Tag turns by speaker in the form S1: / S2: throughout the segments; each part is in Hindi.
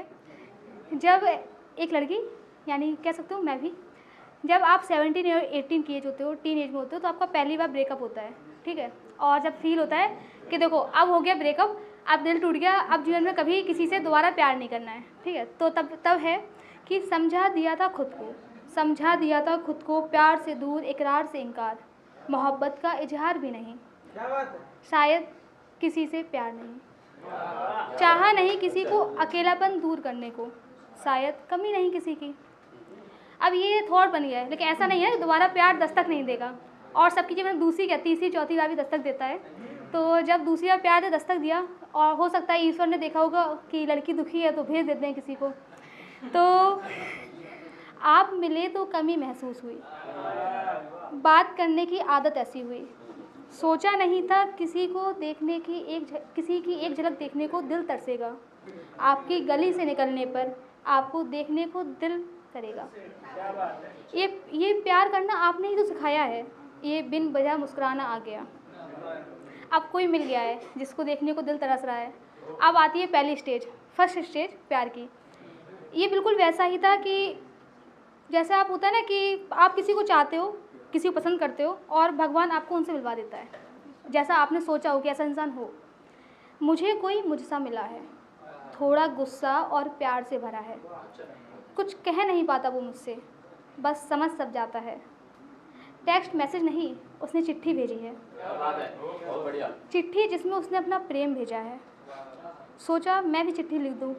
S1: है, जब एक लड़की, यानी कह सकते हो मैं भी, जब आप 17 या 18 की एज होते हो, टीन एज में होते हो, तो आपका पहली बार ब्रेकअप होता है, ठीक है। और जब फील होता है कि देखो अब हो गया ब्रेकअप, अब दिल टूट गया, अब जीवन में कभी किसी से दोबारा प्यार नहीं करना है, ठीक है। तो तब है कि समझा दिया था खुद को, समझा दिया था खुद को, प्यार से दूर, इकरार से इनकार, मोहब्बत का इजहार भी नहीं, शायद किसी से प्यार नहीं, चाहा नहीं किसी को अकेलापन दूर करने को, शायद कमी नहीं किसी की। अब ये थॉट बन गया है, लेकिन ऐसा नहीं है दोबारा प्यार दस्तक नहीं देगा, और सबकी जीवन दूसरी क्या तीसरी चौथी बार भी दस्तक देता है। तो जब दूसरी बार प्यार ने दस्तक दिया, और हो सकता है ईश्वर ने देखा होगा कि लड़की दुखी है तो भेज देते हैं किसी को, तो आप मिले तो कमी महसूस हुई, बात करने की आदत ऐसी हुई, सोचा नहीं था किसी को देखने की किसी की एक झलक देखने को दिल तरसेगा, आपकी गली से निकलने पर आपको देखने को दिल करेगा। ये प्यार करना आपने ही तो सिखाया है, ये बिन वजह मुस्कुराना आ गया। अब कोई मिल गया है जिसको देखने को दिल तरस रहा है। अब आती है पहली स्टेज, फर्स्ट स्टेज प्यार की। ये बिल्कुल वैसा ही था कि जैसा आप होता है ना कि आप किसी को चाहते हो, किसी को पसंद करते हो, और भगवान आपको उनसे मिलवा देता है, जैसा आपने सोचा हो कि ऐसा इंसान हो। मुझे कोई मुझसा मिला है, थोड़ा गुस्सा और प्यार से भरा है, कुछ कह नहीं पाता वो मुझसे, बस समझ सब जाता है। टेक्स्ट मैसेज नहीं, उसने चिट्ठी भेजी है, चिट्ठी जिसमें उसने अपना प्रेम भेजा है। सोचा मैं भी चिट्ठी लिख दूँ,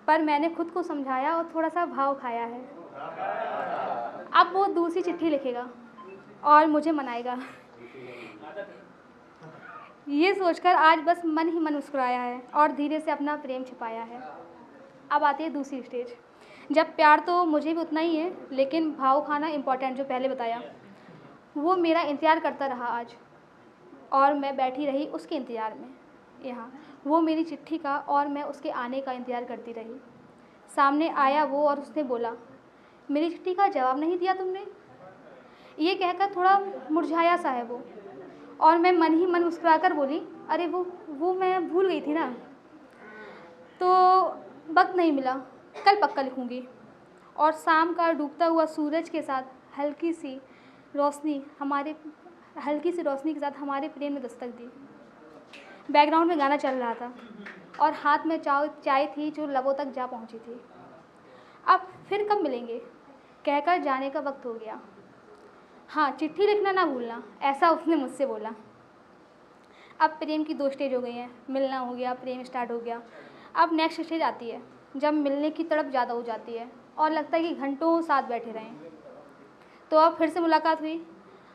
S1: पर मैंने खुद को समझाया और थोड़ा सा भाव खाया है। अब वो दूसरी चिट्ठी लिखेगा और मुझे मनाएगा, ये सोचकर आज बस मन ही मन मुस्कुराया है और धीरे से अपना प्रेम छिपाया है। अब आती है दूसरी स्टेज, जब प्यार तो मुझे भी उतना ही है, लेकिन भाव खाना इम्पॉर्टेंट, जो पहले बताया। वो मेरा इंतज़ार करता रहा आज, और मैं बैठी रही उसके इंतज़ार में यहाँ। वो मेरी चिट्ठी का और मैं उसके आने का इंतज़ार करती रही। सामने आया वो और उसने बोला, मेरी चिट्ठी का जवाब नहीं दिया तुमने। ये कहकर थोड़ा मुरझाया सा है वो, और मैं मन ही मन मुस्कुराकर बोली, अरे वो मैं भूल गई थी ना, तो वक्त नहीं मिला, कल पक्का लिखूँगी। और शाम का डूबता हुआ सूरज के साथ हल्की सी रोशनी के साथ हमारे प्रेम में दस्तक दी। बैकग्राउंड में गाना चल रहा था और हाथ में चाय थी जो लबों तक जा पहुंची थी। अब फिर कब मिलेंगे कहकर जाने का वक्त हो गया। हाँ, चिट्ठी लिखना ना भूलना, ऐसा उसने मुझसे बोला। अब प्रेम की 2 स्टेज हो गई हैं, मिलना हो गया, प्रेम स्टार्ट हो गया। अब नेक्स्ट स्टेज आती है, जब मिलने की तड़प ज़्यादा हो जाती है और लगता है कि घंटों साथ बैठे रहें। तो अब फिर से मुलाकात हुई,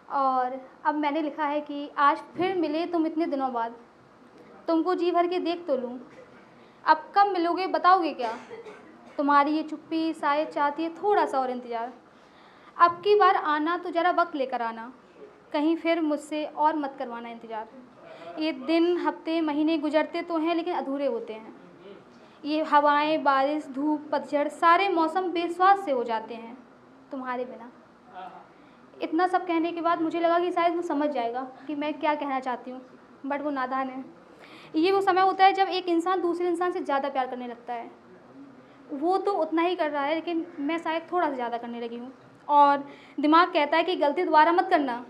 S1: और अब मैंने लिखा है कि आज फिर मिले तुम इतने दिनों बाद, तुमको जी भर के देख तो लूँ, अब कब मिलोगे बताओगे क्या, तुम्हारी ये चुप्पी शायद चाहती है थोड़ा सा और इंतज़ार। अब की बार आना तो ज़रा वक्त लेकर आना, कहीं फिर मुझसे और मत करवाना इंतज़ार। ये दिन हफ्ते महीने गुजरते तो हैं लेकिन अधूरे होते हैं। ये हवाएं, बारिश, धूप, पतझड़, सारे मौसम बेस्वास से हो जाते हैं तुम्हारे बिना। इतना सब कहने के बाद मुझे लगा कि शायद वो समझ जाएगा कि मैं क्या कहना चाहती हूँ, बट वो नादान है। ये वो समय होता है जब एक इंसान दूसरे इंसान से ज़्यादा प्यार करने लगता है। वो तो उतना ही कर रहा है, लेकिन मैं शायद थोड़ा सा ज़्यादा करने लगी हूँ। और दिमाग कहता है कि गलती दोबारा मत करना,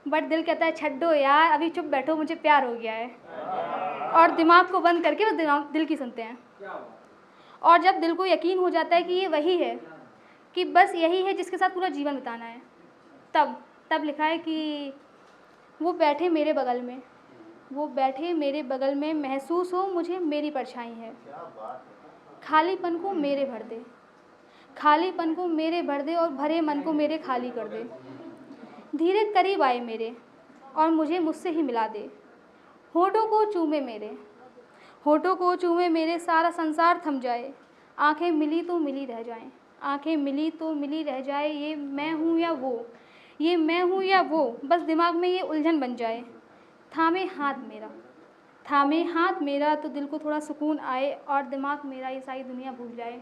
S1: बट दिल कहता है छड्डो यार, अभी चुप बैठो, मुझे प्यार हो गया है। और दिमाग को बंद करके वो दिल की सुनते हैं। और जब दिल को यकीन हो जाता है कि ये वही है, कि बस यही है जिसके साथ पूरा जीवन बिताना है, तब लिखा है कि वो बैठे मेरे बगल में, वो बैठे मेरे बगल में, महसूस हो मुझे मेरी परछाई है। खालीपन को मेरे भर दे, खालीपन को मेरे भर दे, और भरे मन को मेरे खाली कर दे। धीरे करीब आए मेरे और मुझे मुझसे ही मिला दे। होठों को चूमे मेरे, होठों को चूमे मेरे, सारा संसार थम जाए। आंखें मिली तो मिली रह जाएं, आंखें मिली तो मिली रह जाए। ये मैं हूँ या वो, ये मैं हूँ या वो, बस दिमाग में ये उलझन बन जाए। थामे हाथ मेरा, थामे हाथ मेरा, तो दिल को थोड़ा सुकून आए और दिमाग मेरा ये सारी दुनिया भूल जाए।